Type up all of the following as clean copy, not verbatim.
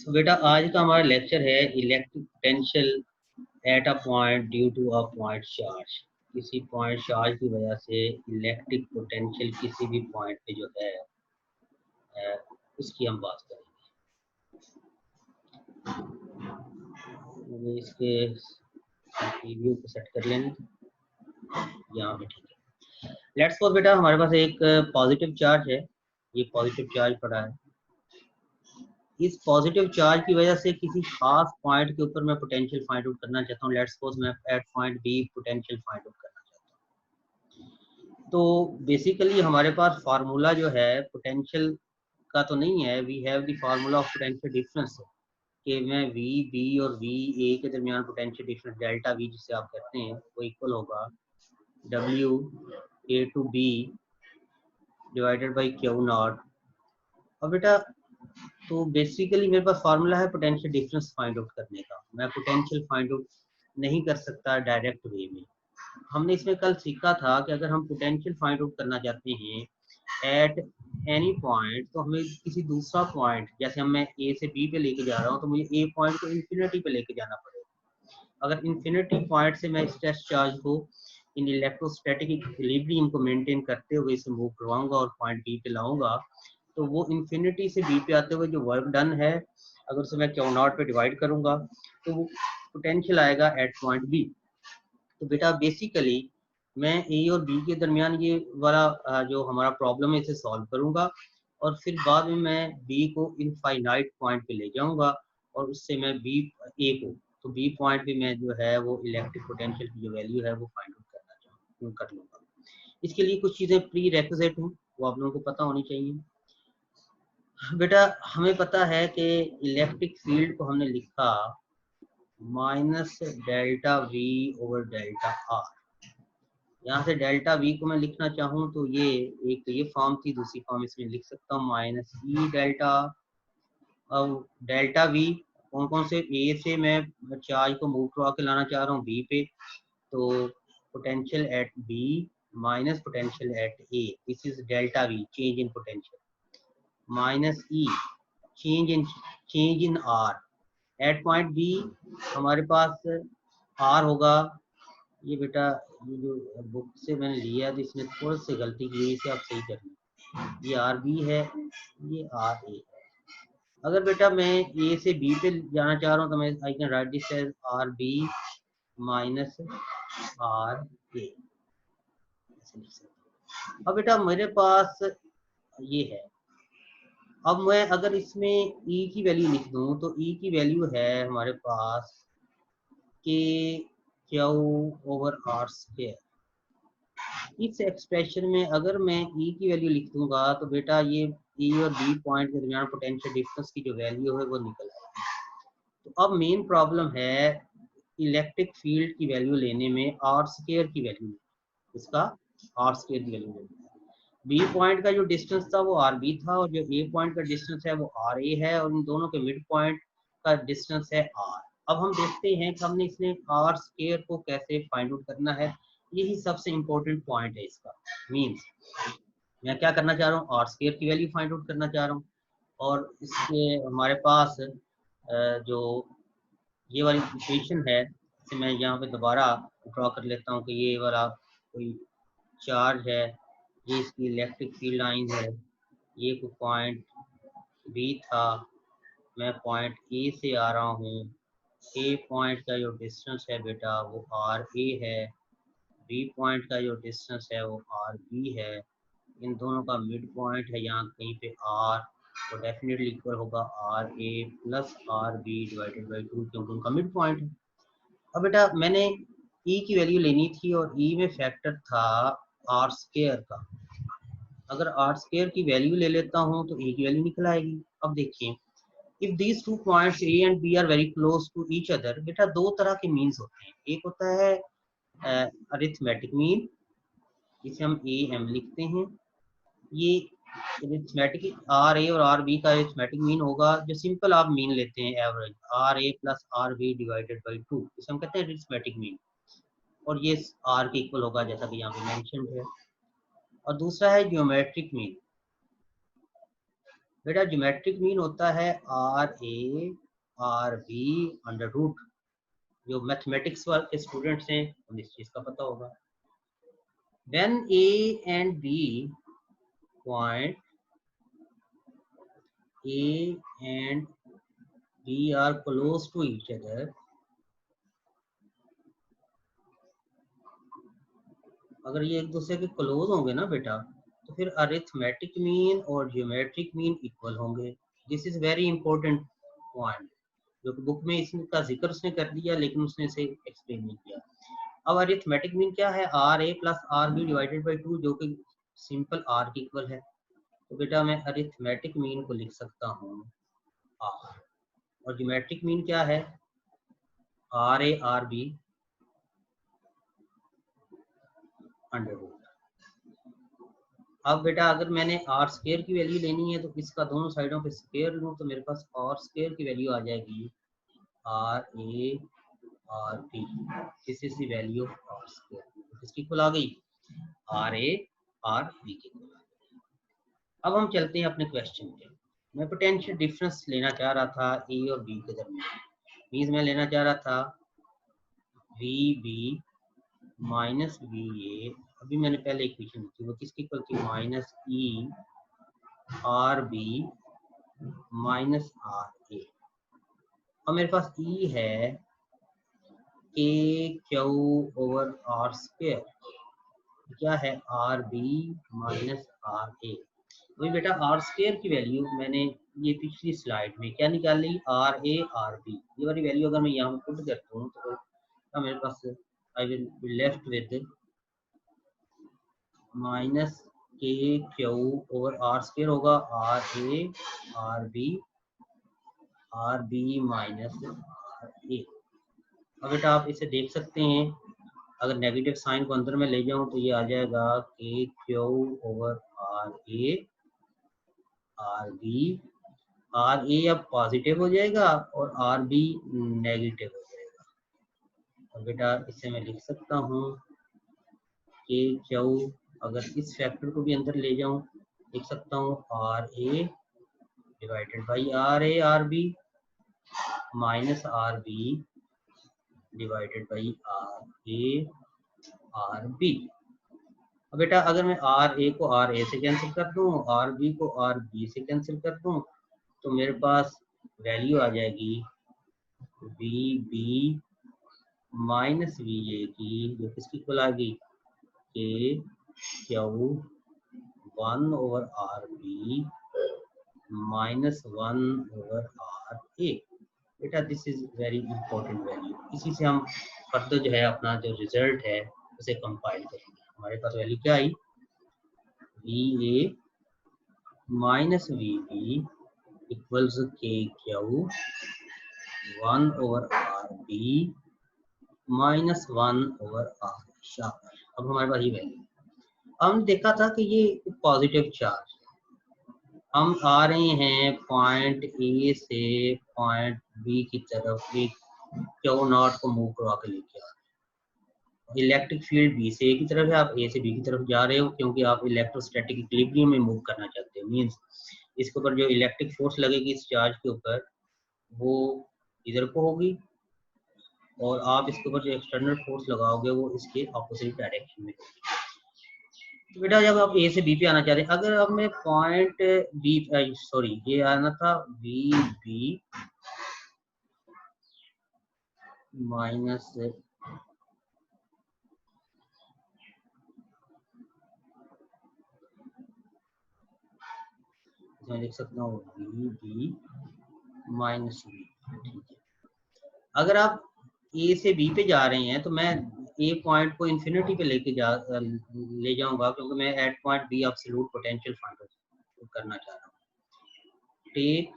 तो बेटा आज का हमारा लेक्चर है electric potential at a point due to a point charge. किसी पॉइंट चार्ज की वजह से इलेक्ट्रिक पोटेंशियल किसी भी पॉइंट पे जो है उसकी हम बात करेंगे। इसके प्रीव्यू को सेट कर लेंगे यहाँ पे, ठीक है। लेट्स सपोज बेटा हमारे पास एक पॉजिटिव चार्ज है, ये पॉजिटिव चार्ज पड़ा है। इस पॉजिटिव चार्ज की वजह से किसी खास पॉइंट के ऊपर मैं पोटेंशियल फाइंड आउट करना चाहता हूँ। लेट्स सपोज मैं at point B potential find out करना चाहता हूँ। तो बेसिकली हमारे पास फार्मूला जो है पोटेंशियल का तो नहीं है, we have the formula of potential difference कि मैं वी बी और वी ए के दरमियान पोटेंशियल डिफरेंस डेल्टा वी जिसे आप कहते हैं वो इक्वल होगा W A to B divided by q naught. और बेटा तो बेसिकली मेरे पास फार्मूला है पोटेंशियल डिफरेंस फाइंड आउट करने का। मैं पोटेंशियल फाइंड आउट नहीं कर सकता डायरेक्ट वे में। हमने इसमें कल सीखा था कि अगर हम पोटेंशियल फाइंड आउट करना चाहते हैं एट एनी पॉइंट, तो हमें किसी दूसरा पॉइंट, जैसे हम मैं ए से बी पे लेके जा रहा हूँ तो मुझे ए पॉइंट को इन्फिनिटी पे लेके जाना पड़ेगा। अगर इन्फिनिटी पॉइंट से मैं इस टेस्ट चार्ज को इन इलेक्ट्रोस्टैटिक इक्विलिब्रियम को मेंटेन करते हुए इसे मूव करवाऊंगा और पॉइंट बी पे लाऊंगा, तो वो इन्फिनिटी से बी पे आते हुए जो वर्क डन है अगर उसे मैं क्यू नॉट पे डिवाइड करूंगा तो वो पोटेंशियल आएगा एट पॉइंट बी। तो बेटा बेसिकली मैं ए और बी के दरमियान ये वाला जो हमारा प्रॉब्लम है इसे सॉल्व करूंगा और फिर बाद में मैं बी को इनफाइनाइट पॉइंट पे ले जाऊंगा और उससे मैं बी ए को, तो बी पॉइंट पे मैं जो है वो इलेक्ट्रिक पोटेंशियल की जो वैल्यू है वो फाइंड आउट कर लूंगा। इसके लिए कुछ चीज़ें प्री रेक्विजिट हैं, वो आप लोगों को पता होनी चाहिए। बेटा हमें पता है कि इलेक्ट्रिक फील्ड को हमने लिखा minus delta we over delta R. यहाँ से डेल्टा वी को मैं लिखना चाहूँ तो ये एक तो ये फॉर्म थी, दूसरी फॉर्म इसमें लिख सकता हूँ माइनस ई डेल्टा। अब डेल्टा वी कौन कौन से, ए से मैं चार्ज को मूव करवा के लाना चाह रहा हूँ बी पे, तो potential at B minus potential at A, this is delta V change in potential, minus E change in r at point B. हमारे पास आर होगा, ये बेटा ये जो बुक से मैंने लिया तो इसमें थोड़ी सी गलती की है, इसे आप सही करना। ये आर बी है, ये आर ए है। अगर बेटा मैं ए से बी पे जाना चाह रहा हूँ तो मैं I can write this as R B minus R A. अब बेटा मेरे पास ये है, अब मैं अगर इसमें E की वैल्यू लिख दूं तो E की वैल्यू है हमारे पास के क्यू ओवर आर स्क्वायर। इस एक्सप्रेशन में अगर मैं E की वैल्यू लिख दूंगा तो बेटा ये E और B पॉइंट के दरमियान पोटेंशियल डिफरेंस की जो वैल्यू है वो निकल आएगी। तो अब मेन प्रॉब्लम है इलेक्ट्रिक फील्ड की वैल्यू लेने में आर स्क्वायर की वैल्यू, इसका आर स्क्वायर की वैल्यू लेनी है। बी पॉइंट का जो डिस्टेंस था वो आर बी था और जो ए पॉइंट का डिस्टेंस है वो आर ए है और इन दोनों के मिड पॉइंट का डिस्टेंस है आर। अब हम देखते हैं कि हमने इसने आर स्क्वायर को कैसे फाइंड आउट करना है। यही सबसे इम्पोर्टेंट पॉइंट है इसका। मींस मैं क्या करना चाह रहा हूँ, आर स्क्वायर की वैल्यू फाइंड आउट करना चाह रहा हूँ और इसके हमारे पास जो ये वाली इक्वेशन है इसे मैं यहाँ पे दोबारा ड्रॉ कर लेता हूँ कि ये वाला कोई चार्ज है, ये इसकी इलेक्ट्रिक फील्ड लाइन है, ये कोई पॉइंट बी था, मैं पॉइंट ए से आ रहा हूँ, ए पॉइंट का जो डिस्टेंस है बेटा वो आर ए है, बी पॉइंट का जो डिस्टेंस है वो आर बी है, इन दोनों का मिड पॉइंट है यहाँ कहीं पे आर, तो डेफिनेटली इक्वल होगा are A plus are B divided by 2 क्योंकि उनका मिड पॉइंट है। अब बेटा मैंने ई की वैल्यू लेनी थी और ई में फैक्टर था आर स्क्वायर का। अगर आर स्क्वायर की वैल्यू ले लेता हूँ तो ए की वैल्यू निकल आएगी। अब देखिए if these two points A and B are very close to each other, बेटा दो तरह के मीन्स होते हैं। एक होता है अरिथमेटिक मीन, जिसे हम ए एम लिखते हैं। ये अरिथमेटिक आर ए और आर बी का अरिथमेटिक मीन होगा जो सिंपल आप मीन लेते हैं average R A plus are B divided by 2, इसे हम कहते हैं अरिथमेटिक मीन और ये आर के इक्वल होगा जैसा कि यहाँ पे मेंशन्ड है। और दूसरा है ज्योमेट्रिक मीन। बेटा ज्योमेट्रिक मीन होता है RA/RB अंडर रूट। जो मैथमेटिक्स वाले स्टूडेंट्स हैं उन्हें इस चीज का पता होगा। When A and B point A and B are close to each other, अगर ये एक दूसरे के क्लोज होंगे ना बेटा, तो फिर अरिथमेटिक मीन और ज्योमेट्रिक मीन इक्वल होंगे। This is very important point, जो कि बुक में इसका जिक्र उसने कर दिया लेकिन उसने इसे एक्सप्लेन नहीं किया। अब अरिथमेटिक मीन क्या है? RA plus RB divided by 2, जो कि सिंपल R की इक्वल है। तो बेटा मैं अरिथमेटिक मीन को लिख सकता हूँ R, और ज्योमेट्रिक मीन क्या है? RA/RB under root. अब बेटा अगर मैंने R स्क्वायर की वैल्यू लेनी है तो इसका दोनों साइडों पे स्क्वायर लूँ तो मेरे पास R स्क्वायर की वैल्यू आ जाएगी RA/RB। This is the value of R square. किसकी इक्वल आ गई? RA/RB की इक्वल। अब हम चलते हैं अपने क्वेश्चन पे। मैं पोटेंशियल डिफरेंस लेना चाह रहा था A और B के दरमियान। मींस मैं लेना चाह रहा था VB माइनस VA। अभी मैंने पहले इक्वेशन लिखी, वो किसकी इक्वल थी? Minus ERB minus RA। अब मेरे पास E है KQ ओवर R स्क्वायर, क्या है? RB minus RA। वही बेटा R स्क्वायर की वैल्यू मैंने ये पिछली स्लाइड में क्या निकाल ली? RA/RB। ये वाली वैल्यू अगर मैं यहाँ पुट करता हूँ तो मेरे पास I will be left with minus KQ over R square होगा RA/RB माइनस RA। अब बेटा आप इसे देख सकते हैं, अगर नेगेटिव साइन को अंदर में ले जाऊं तो ये आ जाएगा KQ ओवर RA/RB। RA अब पॉजिटिव हो जाएगा और RB नेगेटिव हो जाएगा। और बेटा इसे मैं लिख सकता हूँ KQ, अगर इस फैक्टर को भी अंदर ले जाऊं लिख सकता हूँ RA divided by RA/RB minus RB divided by RA/RB। अब बेटा अगर मैं RA को RA से कैंसिल कर दूं, RB को RB से कैंसिल कर दूं, तो मेरे पास वैल्यू आ जाएगी VB माइनस VA की, जो किसकी इक्वल आ गई? KQ 1 over RB minus 1 over RA। बेटा this is very important value. इसी से हम फर्दर जो है अपना जो रिजल्ट है उसे कंपाइल करेंगे। हमारे पास वैल्यू क्या आई? VA minus VB equals KQ 1 over RB minus 1 over R। अब हमारे पास ये वैल्यू, हमने देखा था कि ये पॉजिटिव चार्ज, हम आ रहे हैं पॉइंट ए से पॉइंट बी की तरफ, एक क्यू नॉट को मूव करवा के लेके आ रहे हैं। इलेक्ट्रिक फील्ड बी से ए की तरफ है, आप ए से बी की तरफ जा रहे हो क्योंकि आप इलेक्ट्रोस्टैटिक इक्विलिब्रियम में मूव करना चाहते हो। मींस इसके ऊपर जो इलेक्ट्रिक फोर्स लगेगी इस चार्ज के ऊपर वो इधर को होगी, और आप इसके ऊपर जो एक्सटर्नल फोर्स लगाओगे वो इसके ऑपोजिट डायरेक्शन में होगी। तो बेटा जब आप ए से बी पे आना चाहते हैं, अगर अब मैं पॉइंट बी, सॉरी ये आना था VB माइनस मैं लिख सकता हूँ VB माइनस V। ठीक है, अगर आप ए से बी पे जा रहे हैं तो मैं ए पॉइंट को इन्फिनिटी पे ले जाऊंगा क्योंकि मैं at point B absolute potential find करना चाह रहा हूँ। Take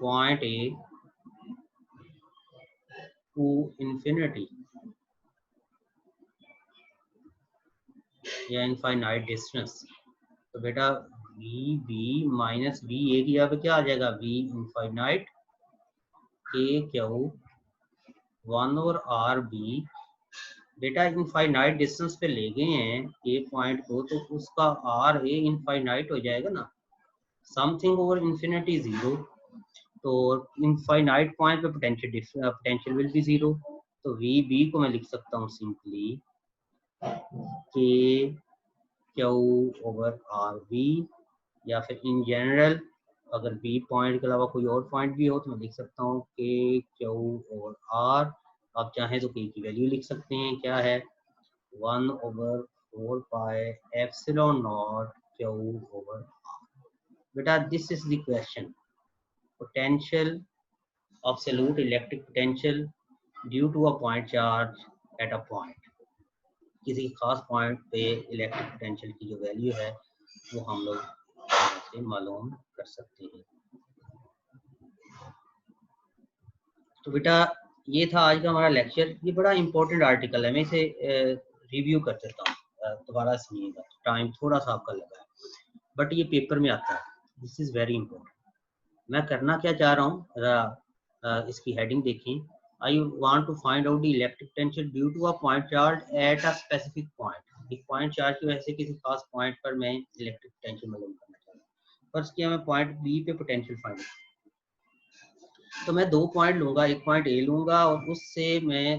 point A to infinity या इनफाइनाइट डिस्टेंस, तो बेटा VB माइनस VA की यहाँ पे क्या आ जाएगा? V infinite KQ 1 over RB। बेटा इनफाइनाइट डिस्टेंस पे ले गए हैं ए पॉइंट को, तो उसका RA इनफाइनाइट हो जाएगा ना। समथिंग ओवर इंफिनिटी जीरो, तो इनफाइनाइट पॉइंट पे पोटेंशियल विल बी जीरो। तो वी बी को मैं लिख सकता हूँ सिंपली के क्यू ओवर आर बी, या फिर इन जनरल अगर बी पॉइंट के अलावा कोई और पॉइंट भी हो तो मैं लिख सकता हूँ के क्यू ओवर आर। आप चाहें तो के की वैल्यू लिख सकते हैं, क्या है 1/4 epsilon naught Q over R. बेटा this is the question, potential absolute electric potential due to a point charge at a point। किसी खास पॉइंट पे इलेक्ट्रिक पोटेंशियल की जो वैल्यू है वो हम लोग से मालूम कर सकते हैं। तो बेटा ये था आज का हमारा लेक्चर। ये बड़ा इंपॉर्टेंट आर्टिकल है, मैं इसे रिव्यू कर देता हूँ, दोबारा सुनिएगा, टाइम थोड़ा सा आपका लगा है बट ये पेपर में आता है, दिस इज वेरी इंपॉर्टेंट। मैं करना क्या चाह रहा हूँ, जरा इसकी हेडिंग देखें। I want to find out the electric potential due to a point charge at a specific point. एक पॉइंट चार्ज की वजह से किसी खास पॉइंट पर मैं इलेक्ट्रिक पोटेंशियल मालूम करना चाह रहा हूँ। फर्स्ट किया मैं पॉइंट बी पे पोटेंशियल फाइंड, तो मैं 2 पॉइंट लूंगा, एक पॉइंट ए लूंगा और उससे मैं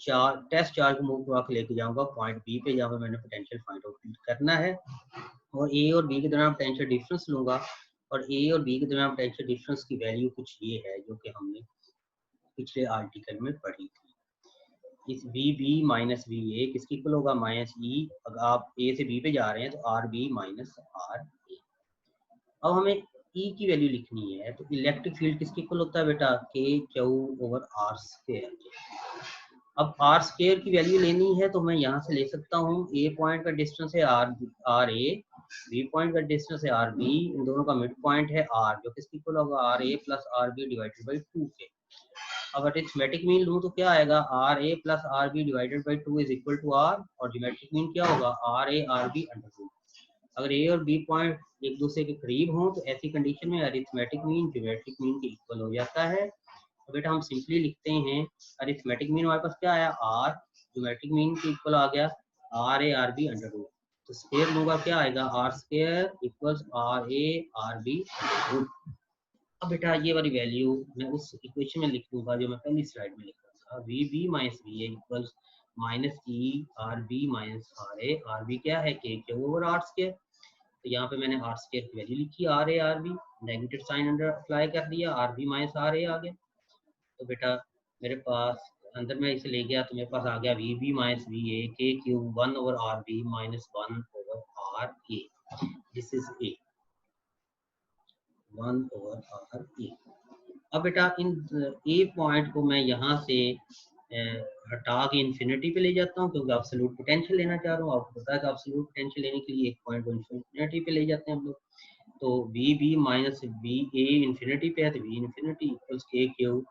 टेस्ट चार्ज को मूव करवा के लेके जाऊंगा पॉइंट बी पे जहाँ पे मैंने पोटेंशियल फाइंड आउट करना है। और ए और बी के दरमियान पोटेंशियल डिफरेंस लूंगा, और ए और बी के दरमियान पोटेंशियल डिफरेंस की वैल्यू कुछ ये है जो कि हमने पिछले आर्टिकल में पढ़ी थी। इस V B minus V A किसकी इक्वल होगा, माइनस ई। अगर आप ए से बी पे जा रहे हैं तो are B minus R A. अब हमें ई की वैल्यू लिखनी है, तो इलेक्ट्रिक फील्ड किसकी इक्वल होता है बेटा, के क्यू ओवर आर स्क्वायर। अब आर स्क्वायर की वैल्यू लेनी है तो मैं यहाँ से ले सकता हूँ, ए पॉइंट का डिस्टेंस है आर ए, बी पॉइंट का डिस्टेंस है आर बी, इन दोनों का मिड पॉइंट है आर, जो किसकी इक्वल होगा are A plus are B divided by 2 के। अब अरिथमेटिक मीन लूँ तो क्या आएगा, R A plus are B divided by 2 is equal to R, और ज्योमेट्रिक मीन क्या होगा are A R B under root. अगर ए और बी पॉइंट एक दूसरे के करीब हों तो ऐसी कंडीशन में अरिथमेटिक मीन ज्योमेट्रिक मीन के इक्वल हो जाता है। तो बेटा हम सिंपली लिखते हैं, अरिथमेटिक मीन हमारे पास क्या आया आर, ज्योमेट्रिक मीन के इक्वल आ गया R A R B under root. तो स्क्वायर लूंगा क्या आएगा, R square equals R A R B root. अब बेटा ये वाली वैल्यू मैं उस इक्वेशन में लिख दूंगा जो मैं पहली स्लाइड में लिख रहा था, V B minus V A equals minus E R B minus R A. R B क्या है, के क्यू ओवर आर स्क्वायर। तो यहाँ पे मैंने आर स्क्वायर की वैल्यू लिखी R A R B, negative sign under apply कर दिया, R B minus R A आ गया। तो बेटा मेरे पास अंदर में इसे ले गया तो मेरे पास आ गया V B minus V A के cube 1 over R B minus 1 over R A. This is a 1 over R A. अब बेटा इन ए पॉइंट को मैं यहाँ से हटा के इन्फिनिटी पे ले जाता हूँ क्योंकि एब्सोल्यूट पोटेंशियल लेना चाह रहा हूँ। आपको पता है कि एब्सोल्यूट पोटेंशियल लेने के लिए एक पॉइंट को इन्फिनिटी पे ले जाते हैं हम लोग। तो V B minus V A infinity पे है तो V infinity equals K Q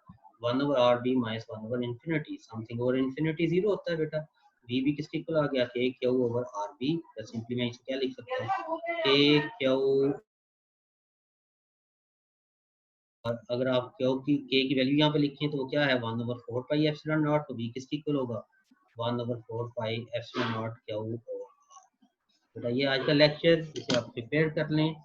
1 over R B minus 1 over infinity, something over infinity zero होता है बेटा। वी बी किसके इक्वल आ गया, K Q over R B. तो सिंपली मैं इसे क्या लिख सकता हूँ, के क्यू, और अगर आप क्यू की के की वैल्यू यहाँ पे लिखें तो वो क्या है 1 ओवर 4 पाई एप्सिलॉन नॉट। तो बी किसकी इक्वल होगा 1 over 4 pi epsilon naught Q over. बेटा ये आज का लेक्चर, इसे आप प्रिपेयर कर लें।